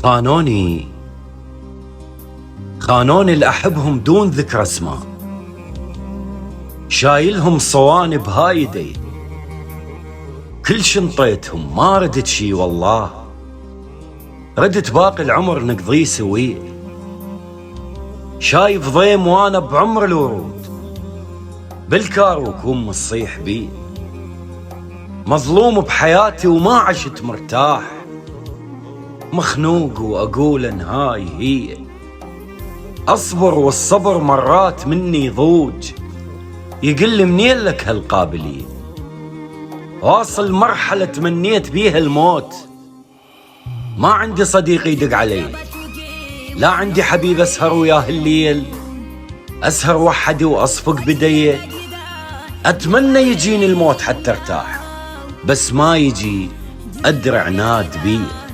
خانوني اللي أحبهم دون ذكر اسماء، شايلهم صواني بهايدي، كل شنطيتهم ما ردت شي والله، ردت باقي العمر نقضيه سويه، شايف ضيم وانا بعمر الورود، بالكاروك وام تصيح بي، مظلوم بحياتي وما عشت مرتاح، مخنوق واقول ان هاي هي، اصبر والصبر مرات مني يضوج، يقل منين لك هالقابلية، واصل مرحلة تمنيت بيها الموت، ما عندي صديق يدق علي، لا عندي حبيب اسهر وياه الليل، اسهر وحدي واصفق بديه، اتمنى يجيني الموت حتى ارتاح، بس ما يجي ادري عناد بيه.